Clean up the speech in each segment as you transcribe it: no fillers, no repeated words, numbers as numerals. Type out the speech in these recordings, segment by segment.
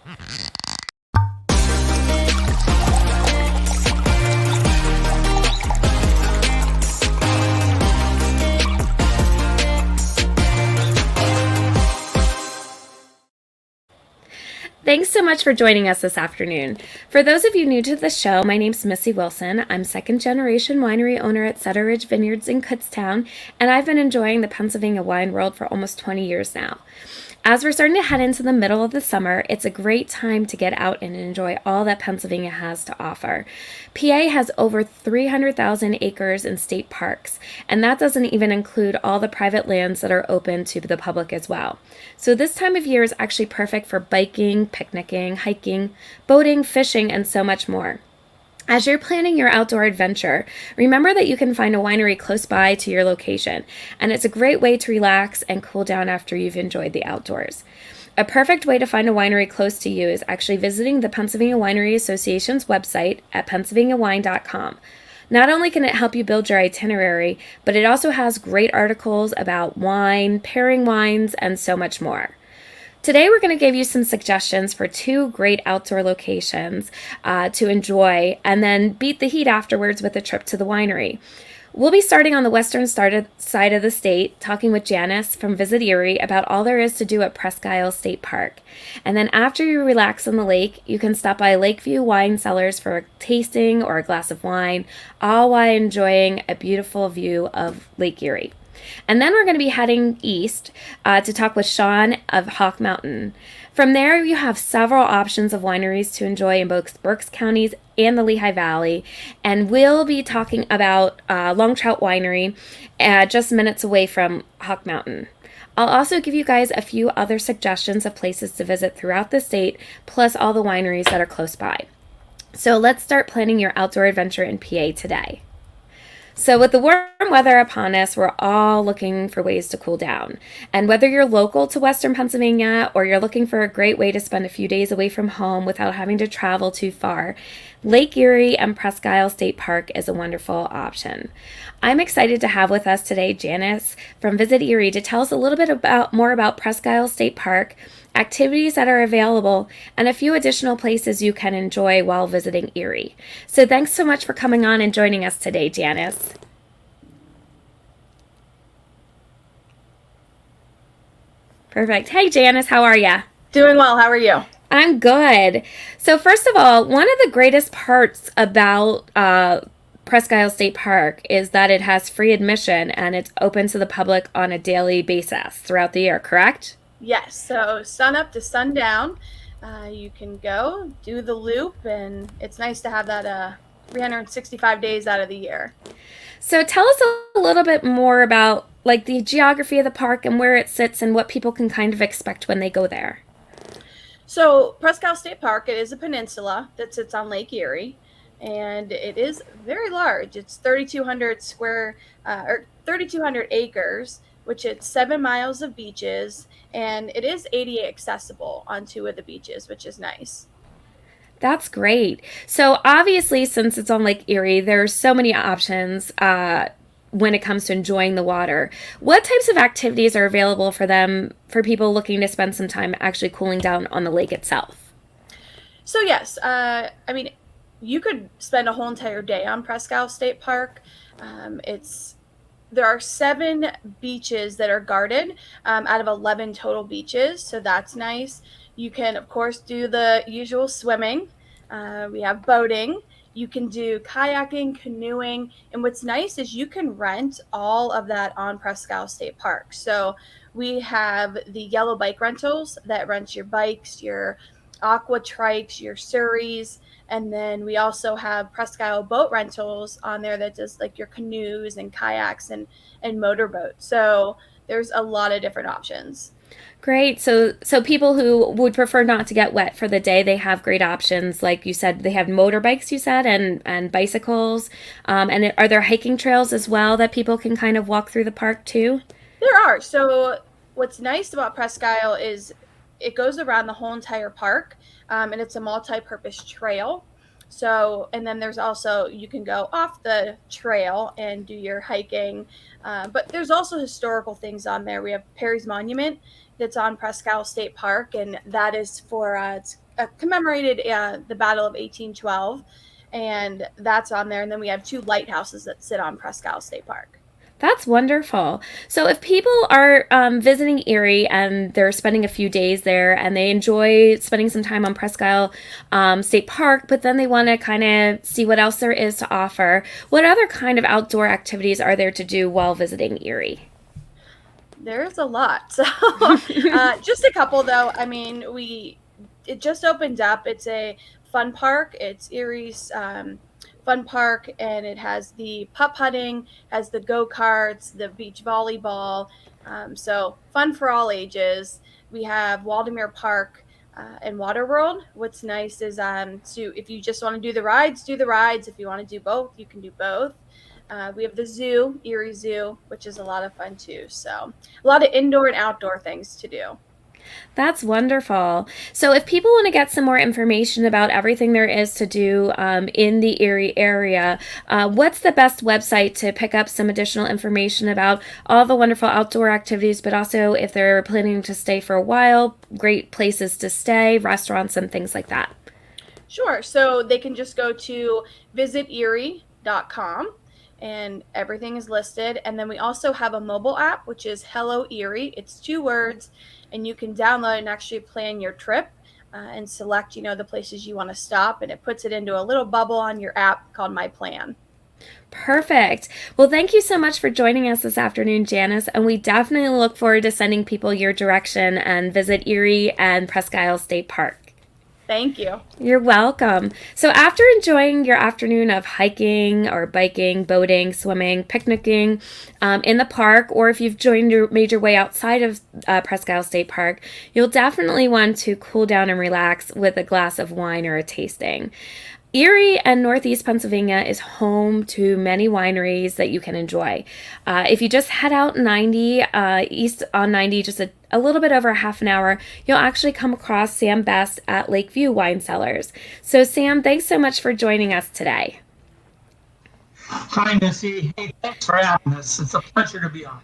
Thanks so much for joining us this afternoon. For those of you new to the show, my name's Missy Wilson. I'm second generation winery owner at Cedar Ridge Vineyards in Kutztown, and I've been enjoying the Pennsylvania wine world for almost 20 years now. As we're starting to head into the middle of the summer, it's a great time to get out and enjoy all that Pennsylvania has to offer. PA has over 300,000 acres in state parks, and that doesn't even include all the private lands that are open to the public as well. So this time of year is actually perfect for biking, picnicking, hiking, boating, fishing, and so much more. As you're planning your outdoor adventure, remember that you can find a winery close by to your location, and it's a great way to relax and cool down after you've enjoyed the outdoors. A perfect way to find a winery close to you is actually visiting the Pennsylvania Winery Association's website at pennsylvaniawine.com. Not only can it help you build your itinerary, but it also has great articles about wine, pairing wines, and so much more. Today we're going to give you some suggestions for 2 great outdoor locations to enjoy and then beat the heat afterwards with a trip to the winery. We'll be starting on the western side of the state, talking with Janice from Visit Erie about all there is to do at Presque Isle State Park. And then after you relax on the lake, you can stop by Lakeview Wine Cellars for a tasting or a glass of wine, all while enjoying a beautiful view of Lake Erie. And then we're going to be heading east to talk with Sean of Hawk Mountain. From there, you have several options of wineries to enjoy in both Berks counties and the Lehigh Valley. And we'll be talking about Trout Winery just minutes away from Hawk Mountain. I'll also give you guys a few other suggestions of places to visit throughout the state, plus all the wineries that are close by. So let's start planning your outdoor adventure in PA today. So with the warm weather upon us, we're all looking for ways to cool down. And whether you're local to Western Pennsylvania or you're looking for a great way to spend a few days away from home without having to travel too far, Lake Erie and Presque Isle State Park is a wonderful option. I'm excited to have with us today Janice from Visit Erie to tell us a little bit more about Presque Isle State Park, activities that are available, and a few additional places you can enjoy while visiting Erie. So thanks so much for coming on and joining us today, Janice. Perfect. Hey, Janice, how are you? Doing well. How are you? I'm good. So first of all, one of the greatest parts about Presque Isle State Park is that it has free admission and it's open to the public on a daily basis throughout the year, correct? Yes. So sun up to sundown, you can go do the loop, and it's nice to have that 365 days out of the year. So tell us a little bit more about like the geography of the park and where it sits and what people can kind of expect when they go there. So Presque Isle State Park, it is a peninsula that sits on Lake Erie, and it is very large. It's 3,200 acres, which it's 7 miles of beaches, and it is ADA accessible on 2 of the beaches, which is nice. That's great. So obviously, since it's on Lake Erie, there's so many options when it comes to enjoying the water. What types of activities are available for people looking to spend some time actually cooling down on the lake itself? So yes, you could spend a whole entire day on Presque Isle State Park. There are 7 beaches that are guarded out of 11 total beaches, so that's nice. You can, of course, do the usual swimming. We have boating. You can do kayaking, canoeing, and what's nice is you can rent all of that on Presque Isle State Park. So we have the yellow bike rentals that rent your bikes, your aqua trikes, your surreys, and then we also have Presque Isle boat rentals on there that does like your canoes and kayaks and motorboats. So there's a lot of different options. Great. So people who would prefer not to get wet for the day, they have great options. Like you said, they have motorbikes, you said, and bicycles. And are there hiking trails as well that people can kind of walk through the park too? There are. So what's nice about Presque Isle is it goes around the whole entire park, and it's a multi-purpose trail. So, and then there's also, you can go off the trail and do your hiking, but there's also historical things on there. We have Perry's Monument that's on Presque Isle State Park, and that is for, it's commemorated the Battle of 1812, and that's on there. And then we have 2 lighthouses that sit on Presque Isle State Park. That's wonderful. So, if people are visiting Erie and they're spending a few days there and they enjoy spending some time on Presque Isle State Park, but then they want to kind of see what else there is to offer, what other kind of outdoor activities are there to do while visiting Erie? There's a lot. So, just a couple though. I mean, it just opened up. It's a fun park. It's Erie's fun park, and it has the putt putting, has the go karts, the beach volleyball. So fun for all ages. We have Waldemere Park and Water World. What's nice is so if you just want to do the rides, do the rides. If you want to do both, you can do both. We have the zoo, Erie Zoo, which is a lot of fun too. So a lot of indoor and outdoor things to do. That's wonderful. So, if people want to get some more information about everything there is to do in the Erie area, what's the best website to pick up some additional information about all the wonderful outdoor activities, but also if they're planning to stay for a while, great places to stay, restaurants, and things like that? Sure. So they can just go to visiterie.com and everything is listed. And then we also have a mobile app, which is Hello Erie. It's 2 words, and you can download and actually plan your trip and select, the places you want to stop. And it puts it into a little bubble on your app called My Plan. Perfect. Well, thank you so much for joining us this afternoon, Janice. And we definitely look forward to sending people your direction and visit Erie and Presque Isle State Park. Thank you. You're welcome. So, after enjoying your afternoon of hiking or biking, boating, swimming, picnicking in the park, or if you've made your way outside of Presque Isle State Park, you'll definitely want to cool down and relax with a glass of wine or a tasting. Erie and Northeast Pennsylvania is home to many wineries that you can enjoy. If you just head out 90, east on 90, just a little bit over a half an hour, you'll actually come across Sam Best at Lakeview Wine Cellars. So, Sam, thanks so much for joining us today. Hi, Missy. Hey, thanks for having us. It's a pleasure to be on.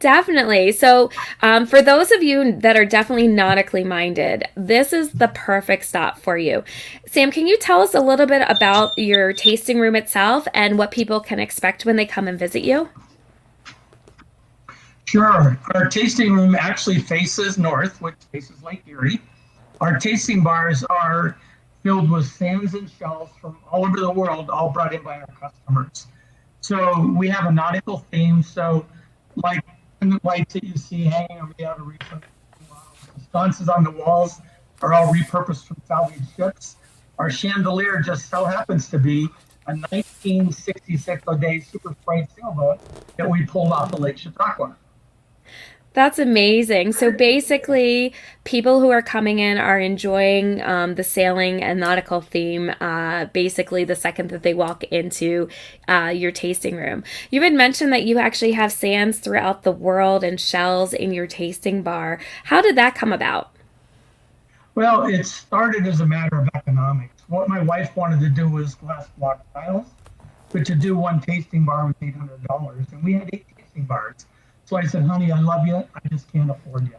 Definitely. So, for those of you that are definitely nautically minded, this is the perfect stop for you. Sam, can you tell us a little bit about your tasting room itself and what people can expect when they come and visit you? Sure. Our tasting room actually faces north, which faces Lake Erie. Our tasting bars are filled with sands and shells from all over the world, all brought in by our customers. So we have a nautical theme. So like the lights that you see hanging on the outer reef, the sconces on the walls are all repurposed from salvaged ships. Our chandelier just so happens to be a 1966 O'Day super sprite sailboat that we pulled off of Lake Chautauqua. That's amazing. So basically, people who are coming in are enjoying the sailing and nautical theme basically the second that they walk into your tasting room. You had mentioned that you actually have sands throughout the world and shells in your tasting bar. How did that come about? Well, it started as a matter of economics. What my wife wanted to do was glass block tiles, but to do one tasting bar was $800, and we had 8 tasting bars. So I said, honey, I love you. I just can't afford you.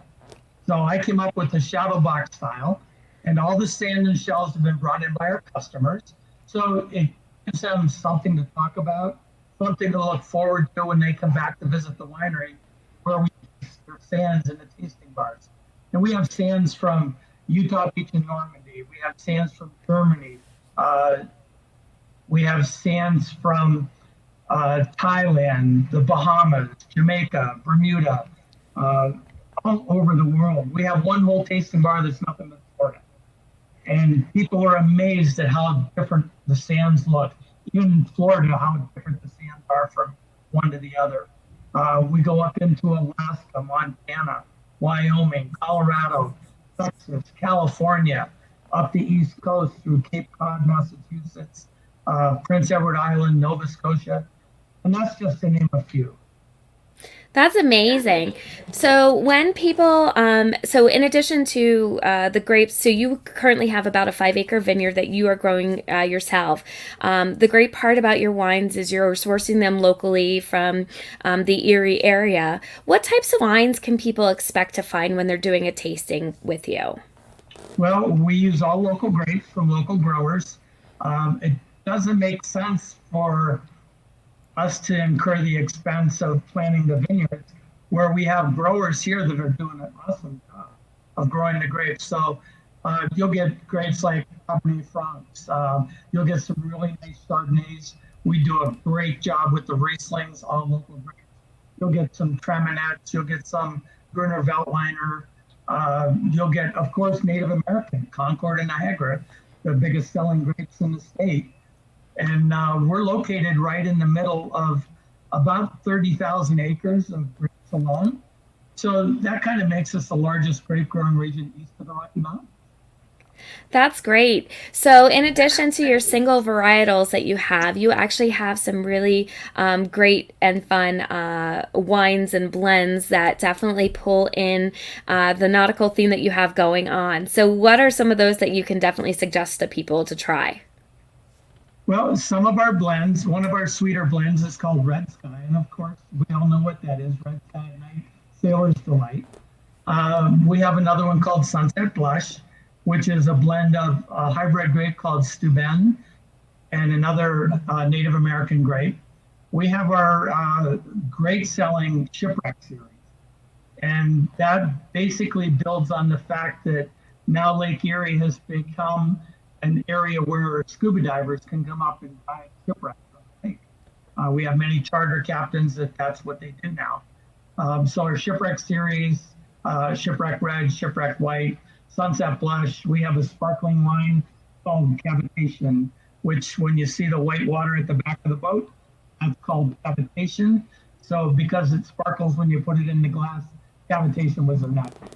So I came up with the shadow box style, and all the sand and shells have been brought in by our customers. So it gives them something to talk about, something to look forward to when they come back to visit the winery, where we taste their sands in the tasting bars. And we have sands from Utah Beach in Normandy. We have sands from Germany. We have sands from Thailand, the Bahamas, Jamaica, Bermuda, all over the world. We have one whole tasting bar that's nothing but Florida. And people are amazed at how different the sands look. Even in Florida, how different the sands are from one to the other. We go up into Alaska, Montana, Wyoming, Colorado, Texas, California, up the East Coast through Cape Cod, Massachusetts, Prince Edward Island, Nova Scotia. And that's just to name a few. That's amazing. So when people, so in addition to the grapes, so you currently have about a 5-acre vineyard that you are growing yourself. The great part about your wines is you're sourcing them locally from the Erie area. What types of wines can people expect to find when they're doing a tasting with you? Well, we use all local grapes from local growers. It doesn't make sense for us to incur the expense of planting the vineyards where we have growers here that are doing an awesome job of growing the grapes. So you'll get grapes like Cabernet Francs. You'll get some really nice Chardonnays. We do a great job with the Rieslings, all local grapes. You'll get some Treminets. You'll get some Gruner Veltliner. You'll get, of course, Native American, Concord and Niagara, the biggest selling grapes in the state. And we're located right in the middle of about 30,000 acres of grapes alone. So that kind of makes us the largest grape growing region east of the Rocky Mountains. That's great. So, in addition to your single varietals that you actually have some really great and fun wines and blends that definitely pull in the nautical theme that you have going on. So, what are some of those that you can definitely suggest to people to try? Well, some of our blends, one of our sweeter blends is called Red Sky. And of course, we all know what that is, Red Sky at night, Sailor's Delight. We have another one called Sunset Blush, which is a blend of a hybrid grape called Steuben and another Native American grape. We have our great selling Shipwreck series. And that basically builds on the fact that now Lake Erie has become an area where scuba divers can come up and buy shipwrecks on the lake. We have many charter captains that's what they do now. So our Shipwreck series, Shipwreck Red, Shipwreck White, Sunset Blush, we have a sparkling wine called Cavitation, which when you see the white water at the back of the boat, that's called cavitation. So because it sparkles when you put it in the glass, cavitation was a natural.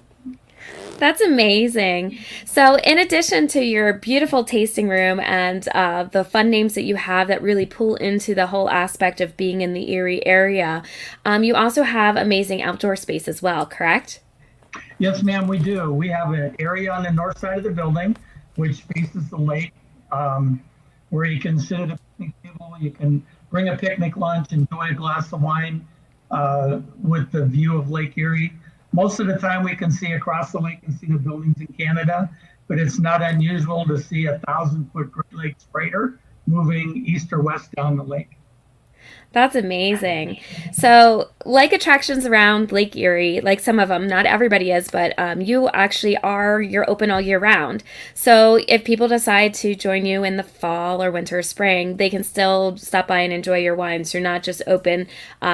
That's amazing. So, in addition to your beautiful tasting room and the fun names that you have that really pull into the whole aspect of being in the Erie area, you also have amazing outdoor space as well, correct? Yes, ma'am, we do. We have an area on the north side of the building, which faces the lake, where you can sit at a picnic table. You can bring a picnic lunch, enjoy a glass of wine with the view of Lake Erie. Most of the time we can see across the lake and see the buildings in Canada, but it's not unusual to see 1,000-foot Great Lakes freighter moving east or west down the lake. That's amazing. So, like attractions around Lake Erie, like some of them, not everybody is, but you actually you're open all year round. So, if people decide to join you in the fall or winter or spring, they can still stop by and enjoy your wines. You're not just open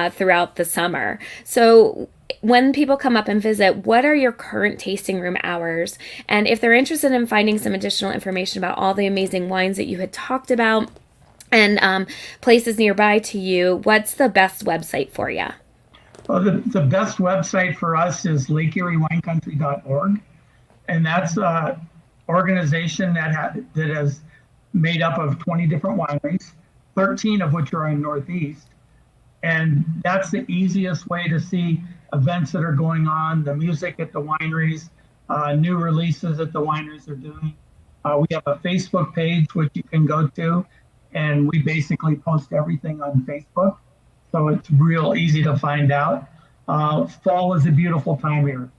throughout the summer. So, when people come up and visit, what are your current tasting room hours? And if they're interested in finding some additional information about all the amazing wines that you had talked about, and places nearby to you, what's the best website for you? Well, the best website for us is lakeeriewinecountry.org. And that's an organization that is made up of 20 different wineries, 13 of which are in Northeast. And that's the easiest way to see events that are going on, the music at the wineries, new releases that the wineries are doing. We have a Facebook page, which you can go to. And we basically post everything on Facebook. So it's real easy to find out. Fall is a beautiful time here.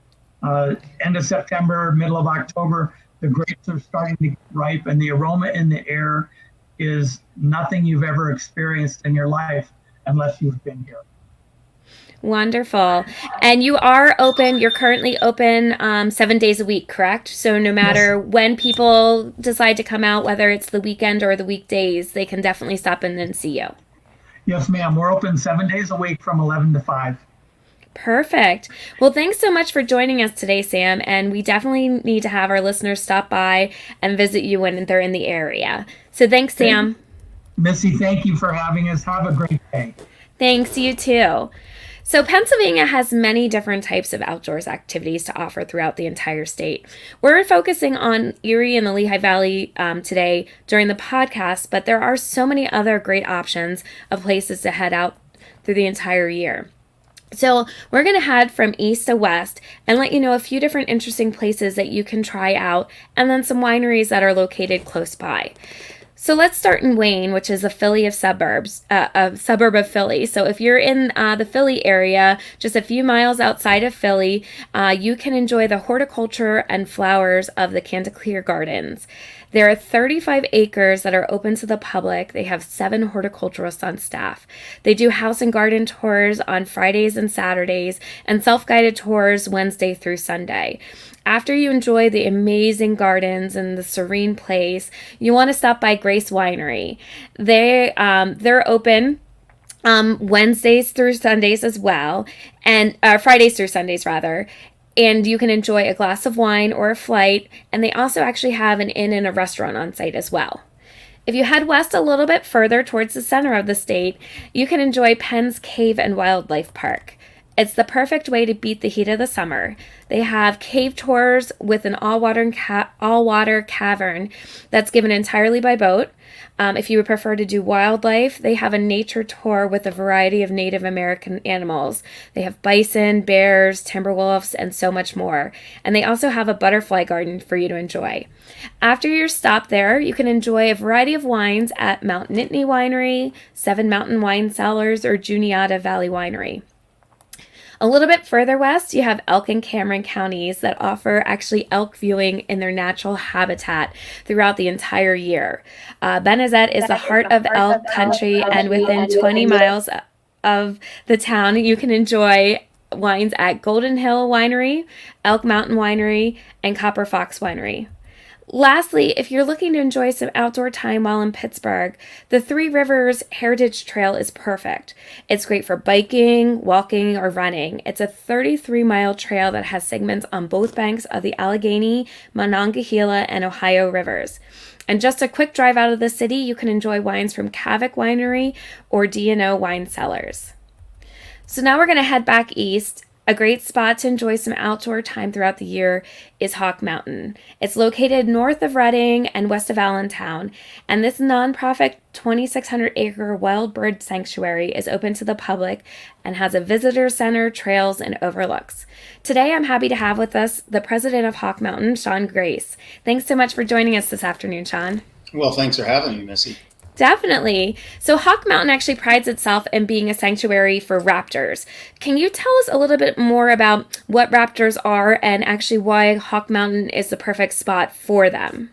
End of September, middle of October, the grapes are starting to get ripe and the aroma in the air is nothing you've ever experienced in your life unless you've been here. Wonderful. And you're currently open 7 days a week, correct? So no matter Yes. when people decide to come out, whether it's the weekend or the weekdays, they can definitely stop in and see you. Yes, ma'am. We're open 7 days a week from 11 to 5. Perfect. Well, thanks so much for joining us today, Sam. And we definitely need to have our listeners stop by and visit you when they're in the area. So thanks, Sam. Missy, thank you for having us. Have a great day. Thanks, you too. So Pennsylvania has many different types of outdoors activities to offer throughout the entire state. We're focusing on Erie and the Lehigh Valley today during the podcast, but there are so many other great options of places to head out through the entire year. So we're going to head from east to west and let you know a few different interesting places that you can try out and then some wineries that are located close by. So let's start in Wayne, which is a suburb of Philly. So if you're in the Philly area, just a few miles outside of Philly, you can enjoy the horticulture and flowers of the Chanticleer Gardens. There are 35 acres that are open to the public. They have 7 horticulturists on staff. They do house and garden tours on Fridays and Saturdays and self-guided tours Wednesday through Sunday. After you enjoy the amazing gardens and the serene place, you want to stop by Grace Winery. They're open Wednesdays through Sundays as well, and Fridays through Sundays rather. And you can enjoy a glass of wine or a flight, and they also actually have an inn and a restaurant on site as well. If you head west a little bit further towards the center of the state, you can enjoy Penn's Cave and Wildlife Park. It's the perfect way to beat the heat of the summer. They have cave tours with an all-water cavern that's given entirely by boat. If you would prefer to do wildlife, they have a nature tour with a variety of Native American animals. They have bison, bears, timber wolves, and so much more. And they also have a butterfly garden for you to enjoy. After your stop there, you can enjoy a variety of wines at Mount Nittany Winery, Seven Mountain Wine Cellars, or Juniata Valley Winery. A little bit further west, you have Elk and Cameron counties that offer actually elk viewing in their natural habitat throughout the entire year. Benezet is the heart of elk country, and within 20 miles of the town, you can enjoy wines at Golden Hill Winery, Elk Mountain Winery, and Copper Fox Winery. Lastly, if you're looking to enjoy some outdoor time while in Pittsburgh, the Three Rivers Heritage Trail is perfect. It's great for biking, walking, or running. It's a 33-mile trail that has segments on both banks of the Allegheny, Monongahela, and Ohio rivers. And just a quick drive out of the city, you can enjoy wines from Kavik Winery or D&O Wine Cellars. So now we're going to head back east. A great spot to enjoy some outdoor time throughout the year is Hawk Mountain. It's located north of Reading and west of Allentown, and this nonprofit 2,600-acre wild bird sanctuary is open to the public and has a visitor center, trails, and overlooks. Today, I'm happy to have with us the president of Hawk Mountain, Sean Grace. Thanks so much for joining us this afternoon, Sean. Well, thanks for having me, Missy. Definitely. So Hawk Mountain actually prides itself in being a sanctuary for raptors. Can you tell us a little bit more about what raptors are and actually why Hawk Mountain is the perfect spot for them?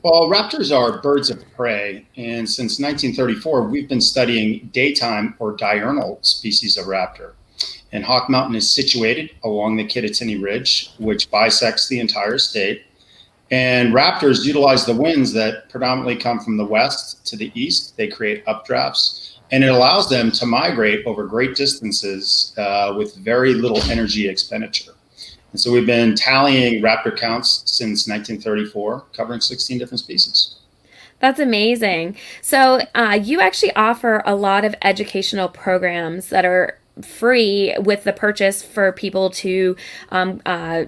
Well, raptors are birds of prey, and since 1934, we've been studying daytime or diurnal species of raptor. And Hawk Mountain is situated along the Kittatinny Ridge, which bisects the entire state. And raptors utilize the winds that predominantly come from the west to the east. They create updrafts, and it allows them to migrate over great distances with very little energy expenditure. And so we've been tallying raptor counts since 1934, covering 16 different species. That's amazing. So you actually offer a lot of educational programs that are free with the purchase for people to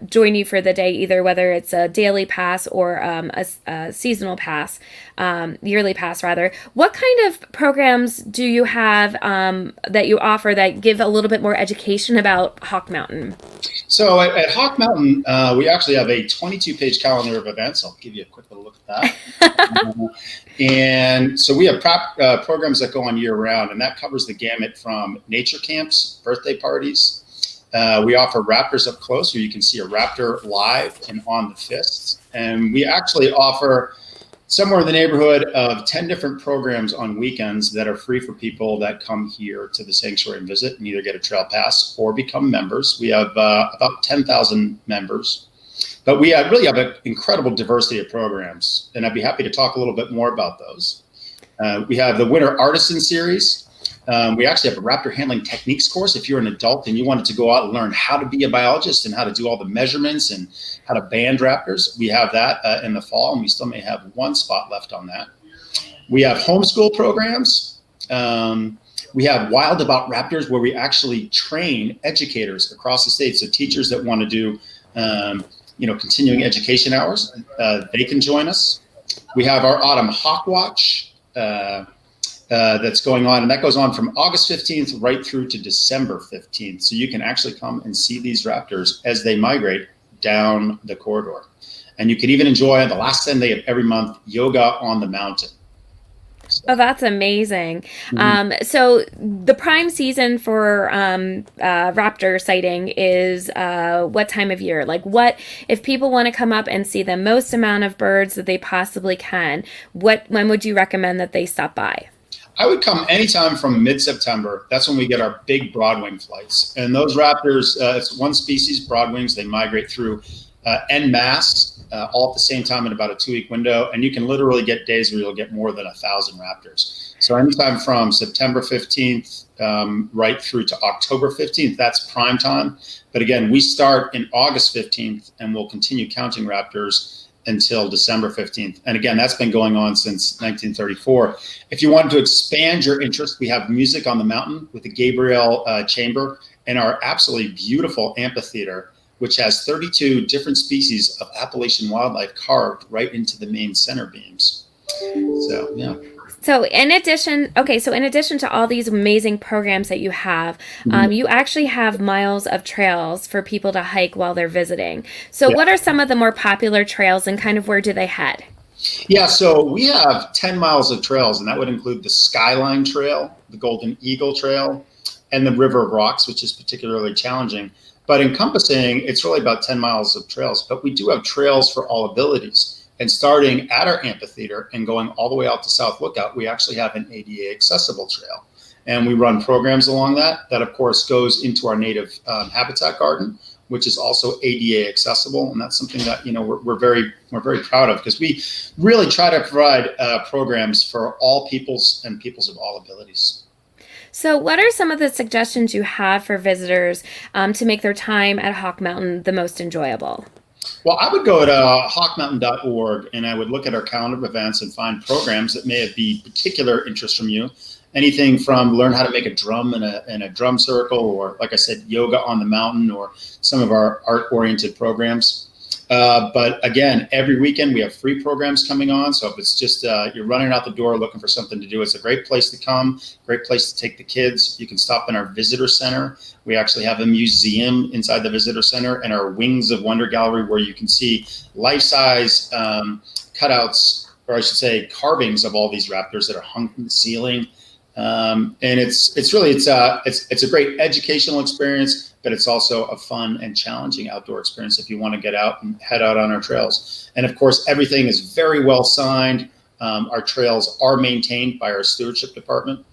join you for the day, either whether it's a daily pass or a seasonal pass, yearly pass rather. What kind of programs do you have that you offer that give a little bit more education about Hawk Mountain? So at Hawk Mountain, we actually have a 22-page calendar of events. I'll give you a quick little look at that. And so we have programs that go on year-round, and that covers the gamut from nature camps, birthday parties. We offer raptors up close, where you can see a raptor live and on the fist. And we actually offer somewhere in the neighborhood of 10 different programs on weekends that are free for people that come here to the sanctuary and visit and either get a trail pass or become members. We have about 10,000 members, but we really have an incredible diversity of programs, and I'd be happy to talk a little bit more about those. We have the Winter Artisan Series. We actually have a raptor handling techniques course. If you're an adult and you wanted to go out and learn how to be a biologist and how to do all the measurements and how to band raptors, we have that in the fall, and we still may have one spot left on that. We have homeschool programs. We have Wild About Raptors, where we actually train educators across the state. So teachers that want to do continuing education hours, they can join us. We have our Autumn Hawk Watch that's going on, and that goes on from August 15th right through to December 15th. So you can actually come and see these raptors as they migrate down the corridor. And you can even enjoy, on the last Sunday of every month, yoga on the mountain. Oh, that's amazing. Mhm. So the prime season for raptor sighting is what time of year? Like, what if people want to come up and see the most amount of birds that they possibly can? When would you recommend that they stop by? I would come anytime from mid-September. That's when we get our big broadwing flights. And those raptors, it's one species, broadwings. They migrate through en masse, all at the same time in about a 2-week window. And you can literally get days where you'll get more than 1,000 raptors. So anytime from September 15th right through to October 15th, that's prime time. But again, we start in August 15th and we'll continue counting raptors until December 15th. And again, that's been going on since 1934. If you wanted to expand your interest, we have music on the mountain with the Gabriel Chamber and our absolutely beautiful amphitheater, which has 32 different species of Appalachian wildlife carved right into the main center beams. So, yeah. So in addition to all these amazing programs that you have, you actually have miles of trails for people to hike while they're visiting. So what are some of the more popular trails and kind of where do they head? Yeah, so we have 10 miles of trails, and that would include the Skyline Trail, the Golden Eagle Trail, and the River of Rocks, which is particularly challenging. But encompassing, it's really about 10 miles of trails. But we do have trails for all abilities. And starting at our amphitheater and going all the way out to South Lookout, we actually have an ADA accessible trail. And we run programs along that of course goes into our native habitat garden, which is also ADA accessible. And that's something that, we're very proud of, because we really try to provide programs for all peoples and peoples of all abilities. So what are some of the suggestions you have for visitors to make their time at Hawk Mountain the most enjoyable? Well, I would go to hawkmountain.org and I would look at our calendar of events and find programs that may be particular interest from you. Anything from learn how to make a drum in a drum circle, or like I said, yoga on the mountain, or some of our art-oriented programs. But again, every weekend we have free programs coming on. So if it's just you're running out the door looking for something to do, it's a great place to come, great place to take the kids. You can stop in our visitor center. We actually have a museum inside the visitor center and our Wings of Wonder gallery, where you can see life-size cutouts, or I should say carvings, of all these raptors that are hung from the ceiling. And it's a great educational experience, but it's also a fun and challenging outdoor experience if you want to get out and head out on our trails. And of course, everything is very well signed. Our trails are maintained by our stewardship department.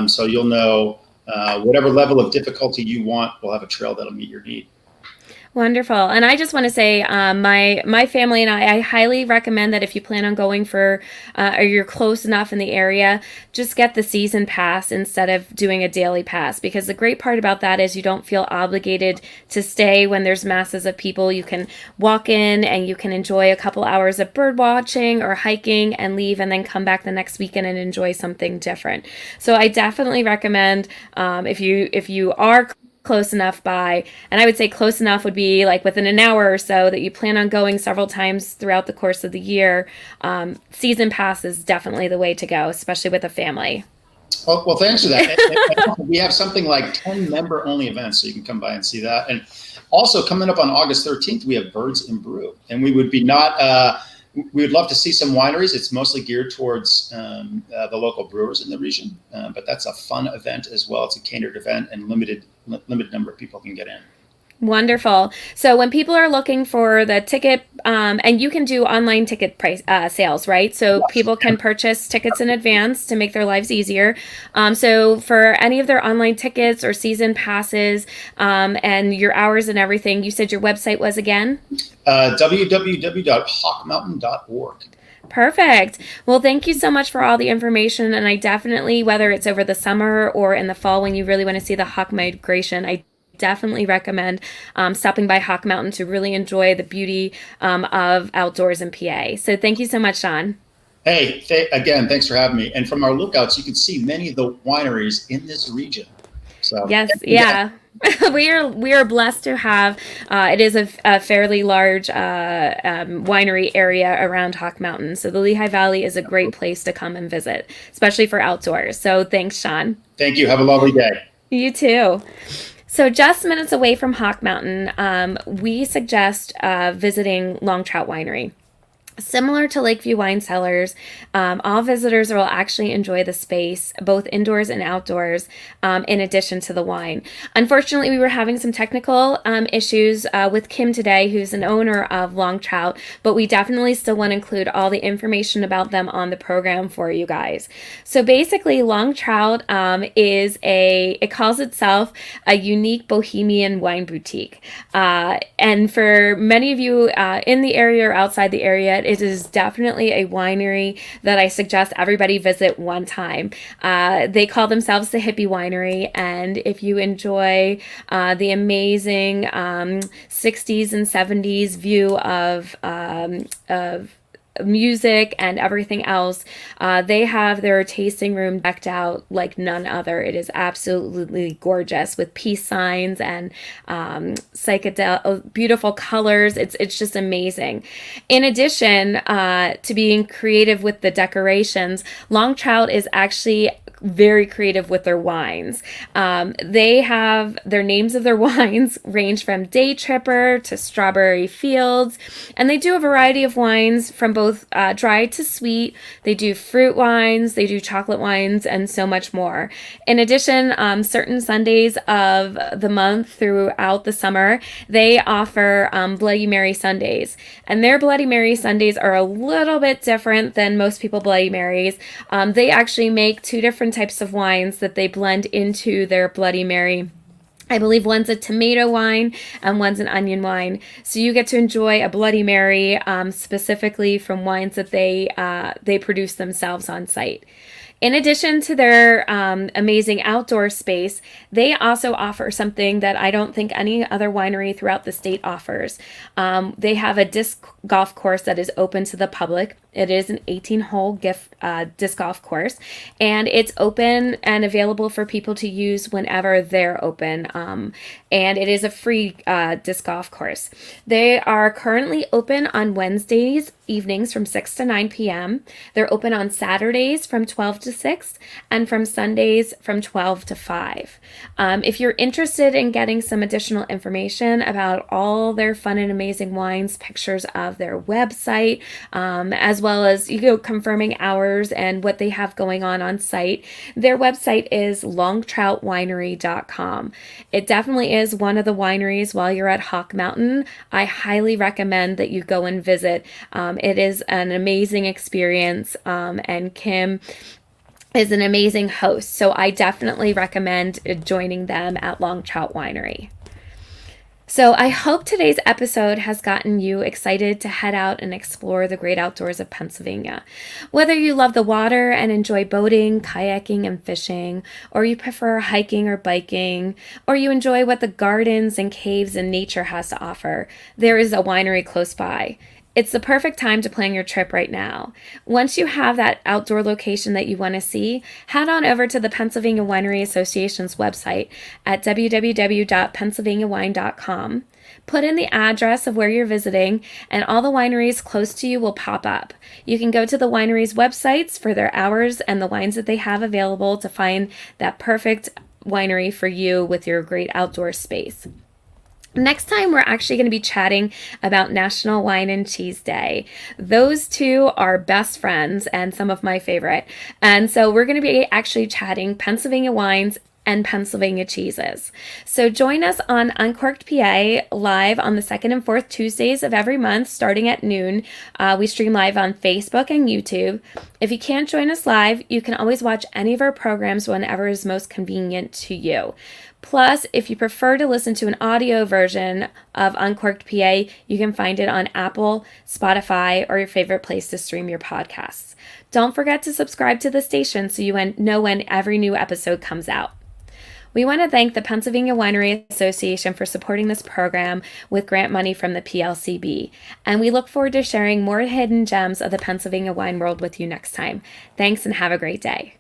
So you'll know whatever level of difficulty you want, we'll have a trail that'll meet your need. Wonderful. And I just want to say, my family and I highly recommend that if you plan on going or you're close enough in the area, just get the season pass instead of doing a daily pass. Because the great part about that is you don't feel obligated to stay when there's masses of people. You can walk in and you can enjoy a couple hours of bird watching or hiking and leave, and then come back the next weekend and enjoy something different. So I definitely recommend, if you are close enough by, and I would say close enough would be like within an hour or so, that you plan on going several times throughout the course of the year, season pass is definitely the way to go, especially with a family. Well, thanks for that. And we have something like 10 member-only events, so you can come by and see that. And also coming up on August 13th, we have Birds in Brew, and we would love to see some wineries. It's mostly geared towards the local brewers in the region, but that's a fun event as well. It's a catered event, and limited number of people can get in. Wonderful. So when people are looking for the ticket, and you can do online ticket price sales, right? So people can purchase tickets in advance to make their lives easier. So for any of their online tickets or season passes, and your hours and everything, you said your website was again? www.hawkmountain.org. Perfect. Well, thank you so much for all the information. And I definitely, whether it's over the summer or in the fall when you really want to see the hawk migration, I definitely recommend stopping by Hawk Mountain to really enjoy the beauty of outdoors in PA. So thank you so much, Sean. Hey, again, thanks for having me. And from our lookouts, you can see many of the wineries in this region. So yes, yeah. We are blessed to have, it is a fairly large winery area around Hawk Mountain. So the Lehigh Valley is a great place to come and visit, especially for outdoors. So thanks, Sean. Thank you. Have a lovely day. You too. So just minutes away from Hawk Mountain, we suggest visiting Trout Winery. Similar to Lakeview Wine Cellars, all visitors will actually enjoy the space, both indoors and outdoors, in addition to the wine. Unfortunately, we were having some technical issues with Kim today, who's an owner of Long Trout, but we definitely still want to include all the information about them on the program for you guys. So basically, Long Trout it calls itself a unique bohemian wine boutique. And for many of you in the area or outside the area, it is definitely a winery that I suggest everybody visit one time. They call themselves the Hippie Winery, and if you enjoy the amazing 60s and 70s view of music and everything else, they have their tasting room decked out like none other. It is absolutely gorgeous with peace signs and psychedelic beautiful colors. It's just amazing. In addition to being creative with the decorations, Long Trout is actually very creative with their wines. They have their names of their wines range from Day Tripper to Strawberry Fields, and they do a variety of wines from both dry to sweet. They do fruit wines, they do chocolate wines, and so much more. In addition, certain Sundays of the month throughout the summer, they offer Bloody Mary Sundays, and their Bloody Mary Sundays are a little bit different than most people Bloody Marys. They actually make two different types of wines that they blend into their Bloody Mary. I believe one's a tomato wine and one's an onion wine. So you get to enjoy a Bloody Mary specifically from wines that they produce themselves on site. In addition to their amazing outdoor space, they also offer something that I don't think any other winery throughout the state offers. They have a disc golf course that is open to the public. It is an 18-hole disc golf course, and it's open and available for people to use whenever they're open. And it is a free disc golf course. They are currently open on Wednesdays evenings from 6 to 9 p.m. They're open on Saturdays from 12 to 6 and from Sundays from 12 to 5. If you're interested in getting some additional information about all their fun and amazing wines, pictures of their website, as well as confirming hours and what they have going on site, their website is longtroutwinery.com. It definitely is one of the wineries while you're at Hawk Mountain. I highly recommend that you go and visit. It is an amazing experience, and Kim is an amazing host, so I definitely recommend joining them at Long Trout Winery. So I hope today's episode has gotten you excited to head out and explore the great outdoors of Pennsylvania. Whether you love the water and enjoy boating, kayaking, and fishing, or you prefer hiking or biking, or you enjoy what the gardens and caves and nature has to offer, there is a winery close by. It's the perfect time to plan your trip right now. Once you have that outdoor location that you want to see, head on over to the Pennsylvania Winery Association's website at www.pennsylvaniawine.com. Put in the address of where you're visiting, and all the wineries close to you will pop up. You can go to the wineries' websites for their hours and the wines that they have available to find that perfect winery for you with your great outdoor space. Next time, we're actually going to be chatting about National Wine and Cheese Day. Those two are best friends and some of my favorite. And so we're going to be actually chatting Pennsylvania wines and Pennsylvania cheeses. So join us on Uncorked PA live on the second and fourth Tuesdays of every month starting at noon. We stream live on Facebook and YouTube. If you can't join us live, you can always watch any of our programs whenever is most convenient to you. Plus, if you prefer to listen to an audio version of Uncorked PA, you can find it on Apple, Spotify, or your favorite place to stream your podcasts. Don't forget to subscribe to the station so you know when every new episode comes out. We want to thank the Pennsylvania Winery Association for supporting this program with grant money from the PLCB, and we look forward to sharing more hidden gems of the Pennsylvania wine world with you next time. Thanks and have a great day.